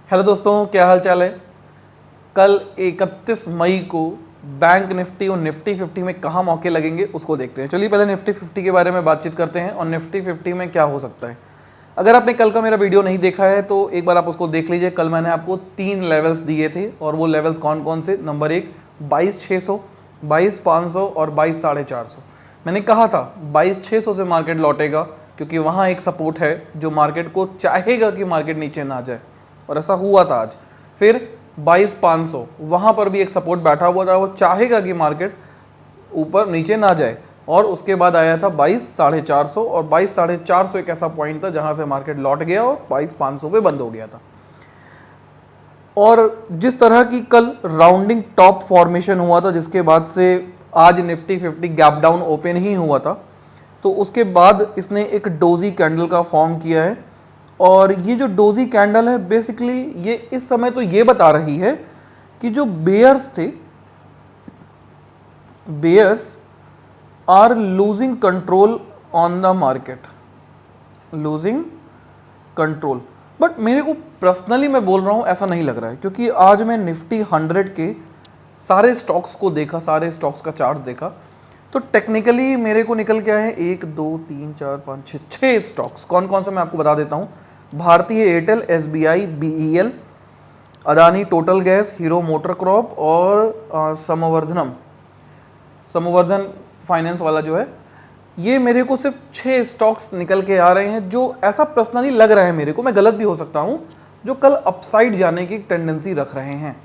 Hello दोस्तों, क्या हाल चाल है। कल 31 मई को बैंक निफ्टी और निफ्टी 50 में कहाँ मौके लगेंगे उसको देखते हैं। चलिए पहले निफ्टी 50 के बारे में बातचीत करते हैं और निफ्टी 50 में क्या हो सकता है। अगर आपने कल का मेरा वीडियो नहीं देखा है तो एक बार आप उसको देख लीजिए। कल मैंने आपको 3 लेवल्स दिए थे और वो लेवल्स कौन कौन से। नंबर 1 22,600, 22,500 और 22,450। मैंने कहा था 22,600 से मार्केट लौटेगा क्योंकि वहाँ एक सपोर्ट है जो मार्केट को चाहेगा कि मार्केट नीचे ना जाए, और ऐसा हुआ था आज। फिर 22,500 वहाँ पर भी एक सपोर्ट बैठा हुआ था, वो चाहेगा कि मार्केट ऊपर नीचे ना जाए। और उसके बाद आया था 22,450 और 22,450 एक ऐसा पॉइंट था जहाँ से मार्केट लौट गया और 22,500 पे बंद हो गया था। और जिस तरह की कल राउंडिंग टॉप फॉर्मेशन हुआ था जिसके बाद से आज निफ्टी 50 गैप डाउन ओपन ही हुआ था, तो उसके बाद इसने एक डोजी कैंडल का फॉर्म किया है। और ये जो डोजी कैंडल है बेसिकली ये इस समय तो ये बता रही है कि जो बेयर्स थे, bears are losing control on the market, losing control. But मेरे को पर्सनली मैं बोल रहा हूँ ऐसा नहीं लग रहा है, क्योंकि आज मैं निफ्टी 100 के सारे स्टॉक्स को देखा, सारे स्टॉक्स का चार्ट देखा, तो टेक्निकली मेरे को निकल के आए 1 2 3 4 5 6 6 स्टॉक्स। कौन कौन से मैं आपको बता देता हूँ। भारतीय Airtel, SBI, BEL, Adani total gas, hero motor crop और समवर्धन फाइनेंस वाला जो है, ये मेरे को सिर्फ 6 स्टॉक्स निकल के आ रहे हैं जो ऐसा पर्सनली लग रहा है मेरे को, मैं गलत भी हो सकता हूँ, जो कल अपसाइड जाने की टेंडेंसी रख रहे हैं।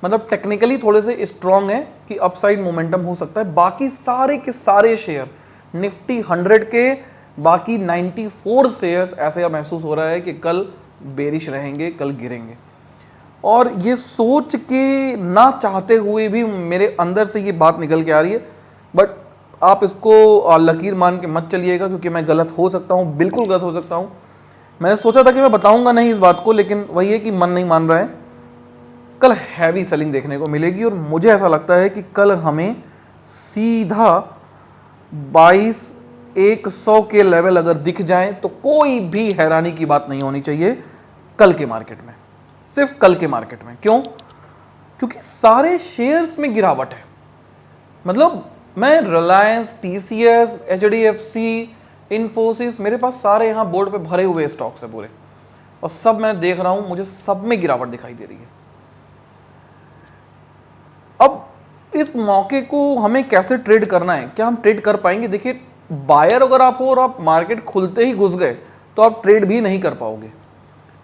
मतलब टेक्निकली थोड़े से स्ट्रांग है कि अपसाइड मोमेंटम हो सकता है। बाकी सारे के सारे शेयर निफ्टी 100 के बाकी 94 शेयर्स ऐसे महसूस हो रहा है कि कल बेरिश रहेंगे, कल गिरेंगे। और ये सोच के ना चाहते हुए भी मेरे अंदर से ये बात निकल के आ रही है। बट आप इसको लकीर मान के मत चलिएगा, क्योंकि मैं गलत हो सकता हूँ, बिल्कुल गलत हो सकता हूँ। मैं सोचा था कि मैं बताऊंगा नहीं इस बात को, लेकिन वही है कि मन नहीं मान रहा है। कल हैवी सेलिंग देखने को मिलेगी और मुझे ऐसा लगता है कि कल हमें सीधा 22,100 के लेवल अगर दिख जाए तो कोई भी हैरानी की बात नहीं होनी चाहिए कल के मार्केट में, सिर्फ कल के मार्केट में। क्यों? क्योंकि सारे शेयर्स में गिरावट है। मतलब मैं रिलायंस, टीसीएस, एचडीएफसी, इन्फोसिस, मेरे पास सारे यहां बोर्ड पे भरे हुए स्टॉक्स है पूरे, और सब मैं देख रहा हूं, मुझे सब में गिरावट दिखाई दे रही है। अब इस मौके को हमें कैसे ट्रेड करना है, क्या हम ट्रेड कर पाएंगे? देखिए, बायर अगर आप हो और आप मार्केट खुलते ही घुस गए तो आप ट्रेड भी नहीं कर पाओगे।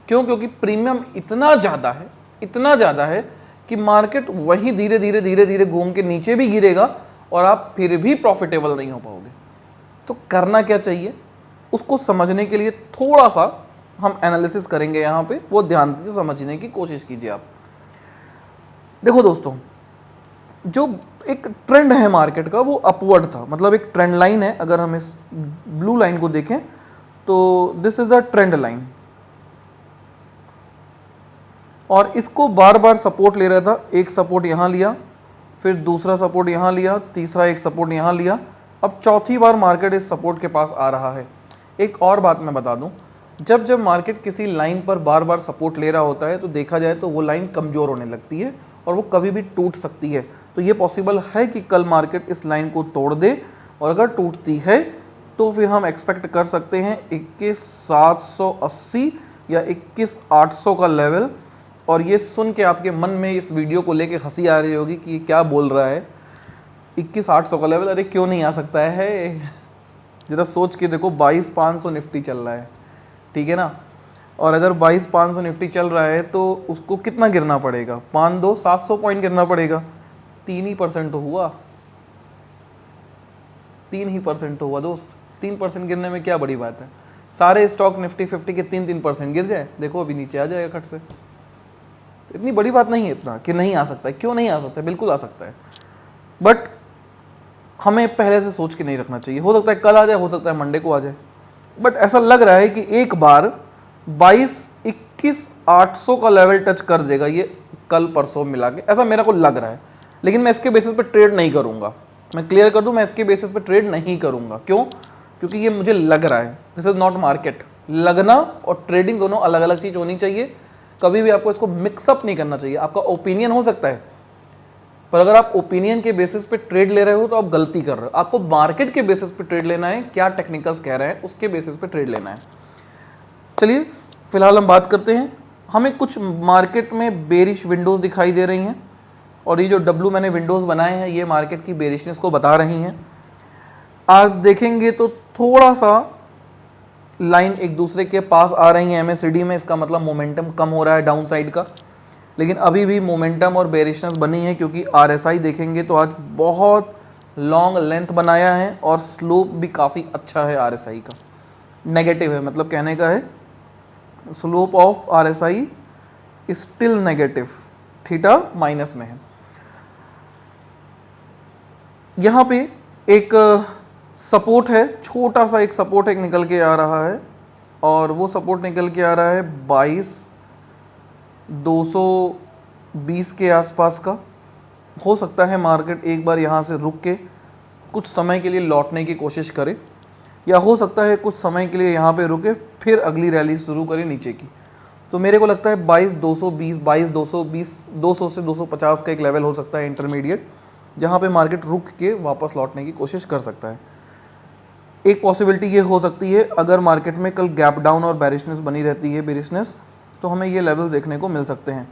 क्यों? क्योंकि प्रीमियम इतना ज़्यादा है, इतना ज़्यादा है कि मार्केट वही धीरे धीरे धीरे धीरे घूम के नीचे भी गिरेगा और आप फिर भी प्रॉफिटेबल नहीं हो पाओगे। तो करना क्या चाहिए, उसको समझने के लिए थोड़ा सा हम एनालिसिस करेंगे यहाँ पे, वो ध्यान से समझने की कोशिश कीजिए आप। देखो दोस्तों, जो एक ट्रेंड है मार्केट का वो अपवर्ड था, मतलब एक ट्रेंड लाइन है। अगर हम इस ब्लू लाइन को देखें तो this is the trend line, और इसको बार बार सपोर्ट ले रहा था। एक सपोर्ट यहाँ लिया, फिर दूसरा सपोर्ट यहाँ लिया, तीसरा एक सपोर्ट यहाँ लिया, अब चौथी बार मार्केट इस सपोर्ट के पास आ रहा है। एक और बात मैं बता दूं, जब जब मार्केट किसी लाइन पर बार बार सपोर्ट ले रहा होता है तो देखा जाए तो वो लाइन कमज़ोर होने लगती है और वो कभी भी टूट सकती है। तो ये पॉसिबल है कि कल मार्केट इस लाइन को तोड़ दे, और अगर टूटती है तो फिर हम एक्सपेक्ट कर सकते हैं 21,780 या 21,800 का लेवल। और ये सुन के आपके मन में इस वीडियो को लेके हंसी आ रही होगी कि ये क्या बोल रहा है, 21,800 का लेवल, अरे क्यों नहीं आ सकता है? ज़रा सोच के देखो, 22,500 निफ्टी चल रहा है, ठीक है ना। और अगर 22,500 निफ्टी चल रहा है तो उसको कितना गिरना पड़ेगा? 5-2 700 पॉइंट गिरना पड़ेगा। 3% तो हुआ, 3% तो हुआ दोस्त। 3% गिरने में क्या बड़ी बात है? सारे स्टॉक निफ्टी 50 के 3% गिर जाए, देखो अभी नीचे आ जाएगा खट से। तो इतनी बड़ी बात नहीं है इतना कि नहीं आ सकता है। क्यों नहीं आ सकता है? बिल्कुल आ सकता है, बट हमें पहले से सोच के नहीं रखना चाहिए। हो सकता है कल आ जाए, हो सकता है मंडे को आ जाए, बट ऐसा लग रहा है कि एक बार 22,21,800 का लेवल टच कर देगा ये कल परसों मिला के, ऐसा मेरे को लग रहा है। लेकिन मैं इसके बेसिस पे ट्रेड नहीं करूंगा, मैं क्लियर कर दूं, मैं इसके बेसिस पे ट्रेड नहीं करूंगा। क्यों? क्योंकि ये मुझे लग रहा है, दिस इज नॉट मार्केट। लगना और ट्रेडिंग दोनों अलग अलग चीज़ होनी चाहिए। कभी भी आपको इसको मिक्सअप नहीं करना चाहिए। आपका ओपिनियन हो सकता है, पर अगर आप ओपिनियन के बेसिस पे ट्रेड ले रहे हो तो आप गलती कर रहे हो। आपको मार्केट के बेसिस पे ट्रेड लेना है, क्या टेक्निकल्स कह रहे हैं उसके बेसिस पे ट्रेड लेना है। चलिए फिलहाल हम बात करते हैं। हमें कुछ मार्केट में बेरिश विंडोज दिखाई दे रही हैं, और ये जो डब्लू मैंने विंडोज बनाए हैं ये मार्केट की बेरिशनेस को बता रही हैं। आप देखेंगे तो थोड़ा सा लाइन एक दूसरे के पास आ रही है MACD में, इसका मतलब मोमेंटम कम हो रहा है डाउन साइड का, लेकिन अभी भी मोमेंटम और बेरिशनेस बनी है, क्योंकि RSI देखेंगे तो आज बहुत लॉन्ग लेंथ बनाया है और स्लोप भी काफ़ी अच्छा है RSI का, नेगेटिव है, मतलब कहने का है slope of RSI still negative, theta minus में है। यहाँ पे एक सपोर्ट है, छोटा सा एक सपोर्ट एक निकल के आ रहा है, और वो सपोर्ट निकल के आ रहा है 22,220 के आसपास का। हो सकता है मार्केट एक बार यहाँ से रुक के कुछ समय के लिए लौटने की कोशिश करे, या हो सकता है कुछ समय के लिए यहाँ पे रुके फिर अगली रैली शुरू करे नीचे की। तो मेरे को लगता है 22,220, 200 से 250 का एक लेवल हो सकता है इंटरमीडिएट, जहाँ पे मार्केट रुक के वापस लौटने की कोशिश कर सकता है। एक पॉसिबिलिटी ये हो सकती है, अगर मार्केट में कल गैप डाउन और बेरिशनेस बनी रहती है बेरिशनेस, तो हमें ये लेवल्स देखने को मिल सकते हैं।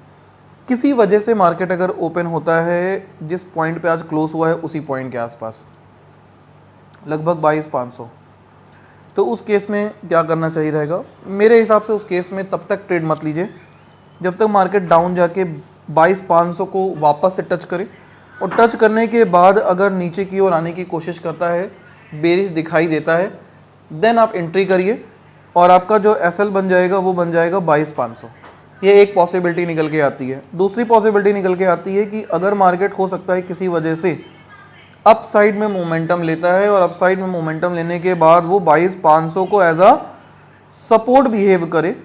किसी वजह से मार्केट अगर ओपन होता है जिस पॉइंट पे आज क्लोज हुआ है उसी पॉइंट के आसपास, लगभग 22,500, तो उस केस में क्या करना चाहिए रहेगा मेरे हिसाब से। उस केस में तब तक ट्रेड मत लीजिए जब तक मार्केट डाउन जाके 22,500 को वापस से टच करे, और टच करने के बाद अगर नीचे की ओर आने की कोशिश करता है, बेरिश दिखाई देता है, देन आप एंट्री करिए, और आपका जो SL बन जाएगा वो बन जाएगा 22,500। ये एक पॉसिबिलिटी निकल के आती है। दूसरी पॉसिबिलिटी निकल के आती है कि अगर मार्केट हो सकता है किसी वजह से अप साइड में मोमेंटम लेता है, और अप साइड में मोमेंटम लेने के बाद वो 22,500 को एज अ सपोर्ट बिहेव करे,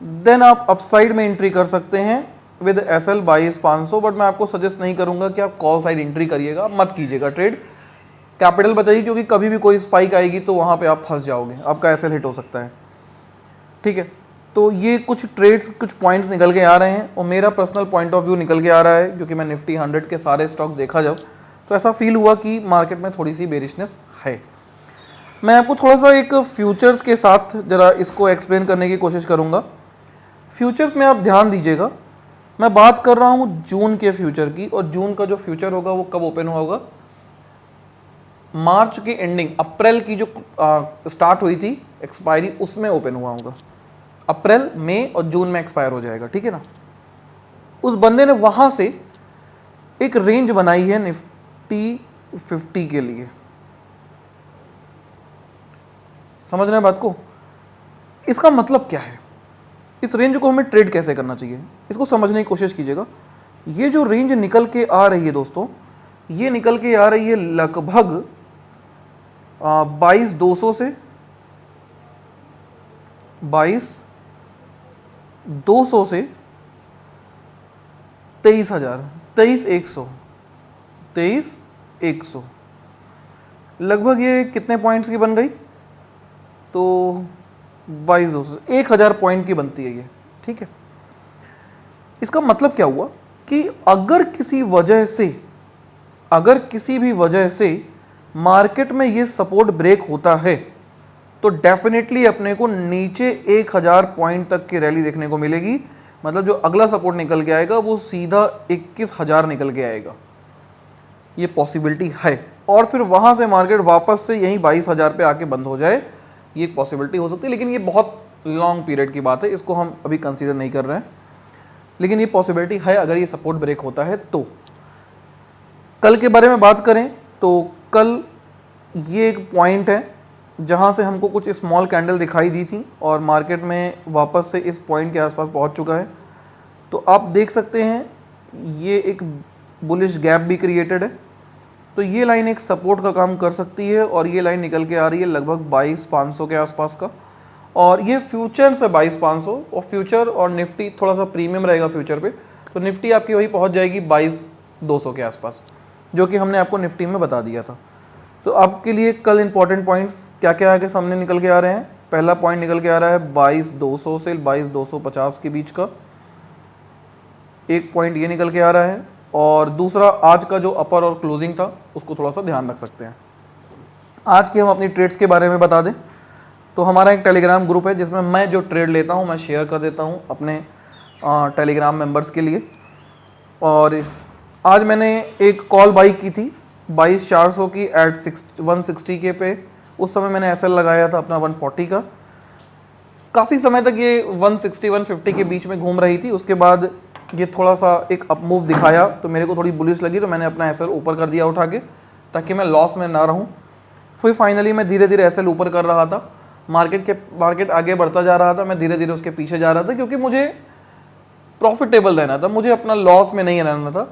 देन आप अपसाइड में एंट्री कर सकते हैं विद SL 22,500। बट मैं आपको सजेस्ट नहीं करूंगा कि आप कॉल साइड एंट्री करिएगा, मत कीजिएगा ट्रेड, कैपिटल बचाइए, क्योंकि कभी भी कोई स्पाइक आएगी तो वहाँ पे आप फंस जाओगे, आपका SL हिट हो सकता है। ठीक है, तो ये कुछ ट्रेड्स, कुछ पॉइंट्स निकल के आ रहे हैं, और मेरा पर्सनल पॉइंट ऑफ व्यू निकल के आ रहा है, क्योंकि मैं निफ्टी 100 के सारे स्टॉक्स देखा जब, तो ऐसा फील हुआ कि मार्केट में थोड़ी सी बेरिशनेस है। मैं आपको थोड़ा सा एक फ्यूचर्स के साथ ज़रा इसको एक्सप्लेन करने की कोशिश करूँगा। फ्यूचर्स में आप ध्यान दीजिएगा, मैं बात कर रहा हूँ जून के फ्यूचर की, और जून का जो फ्यूचर होगा वो कब ओपन हुआ होगा, मार्च की एंडिंग, अप्रैल की जो स्टार्ट हुई थी एक्सपायरी, उसमें ओपन हुआ होगा। अप्रैल, मई और जून में एक्सपायर हो जाएगा, ठीक है ना। उस बंदे ने वहां से एक रेंज बनाई है निफ्टी 50 के लिए, समझ रहे हैं बात को। इसका मतलब क्या है, इस रेंज को हमें ट्रेड कैसे करना चाहिए, इसको समझने की कोशिश कीजिएगा। ये जो रेंज निकल के आ रही है दोस्तों, ये निकल के आ रही है लगभग 22,200 से 22,200 से 23,000, 23,100, 23,100, लगभग ये कितने पॉइंट्स की बन गई, तो 22,200, 1,000 पॉइंट की बनती है ये, ठीक है। इसका मतलब क्या हुआ कि अगर किसी भी वजह से मार्केट में ये सपोर्ट ब्रेक होता है, तो डेफिनेटली अपने को नीचे 1,000 पॉइंट तक की रैली देखने को मिलेगी। मतलब जो अगला सपोर्ट निकल के आएगा वो सीधा 21,000 निकल के आएगा, ये पॉसिबिलिटी है। और फिर वहां से मार्केट वापस से यहीं 22,000 पे आके बंद हो जाए, ये एक पॉसिबिलिटी हो सकती है, लेकिन ये बहुत लॉन्ग पीरियड की बात है, इसको हम अभी कंसीडर नहीं कर रहे हैं, लेकिन ये पॉसिबिलिटी है अगर ये सपोर्ट ब्रेक होता है तो। कल के बारे में बात करें तो कल ये एक पॉइंट है जहां से हमको कुछ स्मॉल कैंडल दिखाई दी थी, और मार्केट में वापस से इस पॉइंट के आसपास पहुंच चुका है। तो आप देख सकते हैं ये एक बुलिश गैप भी क्रिएटेड है, तो ये लाइन एक सपोर्ट का काम कर सकती है, और ये लाइन निकल के आ रही है लगभग 22,500 के आसपास का, और ये फ्यूचर से 22,500, और फ्यूचर और निफ्टी थोड़ा सा प्रीमियम रहेगा फ्यूचर पे, तो निफ्टी आपकी वही पहुंच जाएगी 22,200 के आसपास, जो कि हमने आपको निफ्टी में बता दिया था। तो आपके लिए कल इंपॉर्टेंट पॉइंट्स क्या क्या आगे सामने निकल के आ रहे हैं, पहला पॉइंट निकल के आ रहा है 22,200 से 22,250 के बीच का, एक पॉइंट ये निकल के आ रहा है। और दूसरा आज का जो अपर और क्लोजिंग था उसको थोड़ा सा ध्यान रख सकते हैं। आज की हम अपनी ट्रेड्स के बारे में बता दें तो हमारा एक टेलीग्राम ग्रुप है जिसमें मैं जो ट्रेड लेता हूँ मैं शेयर कर देता हूँ अपने टेलीग्राम मेंबर्स के लिए। और आज मैंने एक कॉल बाई की थी 22,400 की एट 160 के पे। उस समय मैंने एसएल लगाया था अपना 140 का। काफ़ी समय तक ये 160 150 के बीच में घूम रही थी। उसके बाद ये थोड़ा सा एक अप मूव दिखाया तो मेरे को थोड़ी बुलिश लगी, तो मैंने अपना एसएल ऊपर कर दिया उठा के, ताकि मैं लॉस में ना रहूं। फिर फाइनली मैं धीरे धीरे एसएल ऊपर कर रहा था, मार्केट आगे बढ़ता जा रहा था, मैं धीरे धीरे उसके पीछे जा रहा था, क्योंकि मुझे प्रॉफिटेबल रहना था, मुझे अपना लॉस में नहीं रहना था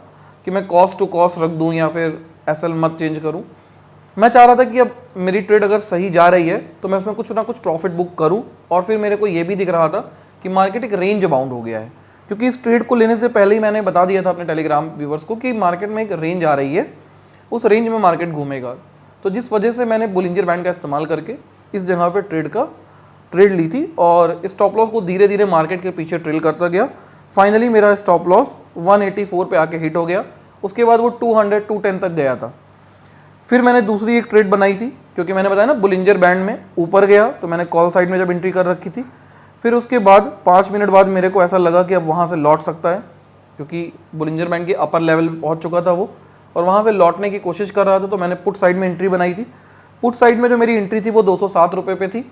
कि मैं कॉस्ट टू कॉस्ट रख दूं या फिर एसएल मत चेंज करूं। मैं चाह रहा था कि अब मेरी ट्रेड अगर सही जा रही है तो मैं उसमें कुछ ना कुछ प्रॉफिट बुक करूं। और फिर मेरे को ये भी दिख रहा था कि मार्केट एक रेंज बाउंड हो गया है, क्योंकि इस ट्रेड को लेने से पहले ही मैंने बता दिया था अपने टेलीग्राम व्यूवर्स को कि मार्केट में एक रेंज आ रही है, उस रेंज में मार्केट घूमेगा। तो जिस वजह से मैंने बुलिंजर बैंड का इस्तेमाल करके इस जगह पे ट्रेड ली थी और स्टॉप लॉस को धीरे धीरे मार्केट के पीछे ट्रेल करता गया। फाइनली मेरा स्टॉप लॉस 184 पे आके हिट हो गया। उसके बाद वो 200 210 तक गया था। फिर मैंने दूसरी एक ट्रेड बनाई थी, क्योंकि मैंने बताया ना बुलिंजर बैंड में ऊपर गया तो मैंने कॉल साइड में जब एंट्री कर रखी थी। फिर उसके बाद 5 मिनट बाद मेरे को ऐसा लगा कि अब वहाँ से लौट सकता है, क्योंकि बुलिंजर बैंड के अपर लेवल पे पहुँच चुका था वो, और वहाँ से लौटने की कोशिश कर रहा था। तो मैंने पुट साइड में एंट्री बनाई थी। पुट साइड में जो मेरी एंट्री थी वो 207 रुपये पे थी।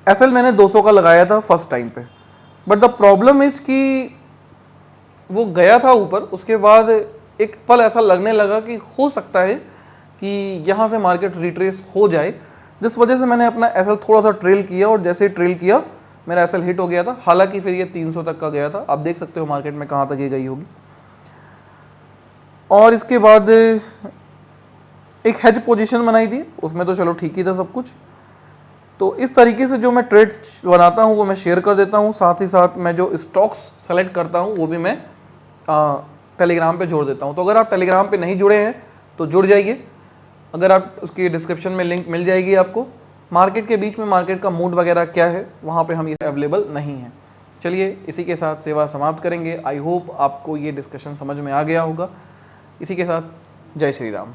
एसएल मैंने 200 का लगाया था फर्स्ट टाइम पे। बट द प्रॉब्लम इज कि वो गया था ऊपर, उसके बाद एक पल ऐसा लगने लगा कि हो सकता है कि यहाँ से मार्केट रिट्रेस हो जाए, जिस वजह से मैंने अपना एसएल थोड़ा सा ट्रेल किया, और जैसे ही ट्रेल किया मेरा एसएल हिट हो गया था। हालांकि फिर ये 300 तक का गया था, आप देख सकते हो मार्केट में कहाँ तक ये गई होगी। और इसके बाद एक हेज पोजीशन बनाई थी, उसमें तो चलो ठीक ही था सब कुछ। तो इस तरीके से जो मैं ट्रेड बनाता हूँ वो मैं शेयर कर देता हूँ, साथ ही साथ मैं जो स्टॉक्स सेलेक्ट करता हूँ वो भी मैं टेलीग्राम पे जोड़ देता हूँ। तो अगर आप टेलीग्राम पे नहीं जुड़े हैं तो जुड़ जाइए, अगर आप उसकी डिस्क्रिप्शन में लिंक मिल जाएगी आपको। मार्केट के बीच में मार्केट का मूड वगैरह क्या है वहाँ पे हम ये अवेलेबल नहीं है। चलिए इसी के साथ सेवा समाप्त करेंगे। आई होप आपको ये डिस्कशन समझ में आ गया होगा। इसी के साथ जय श्री राम।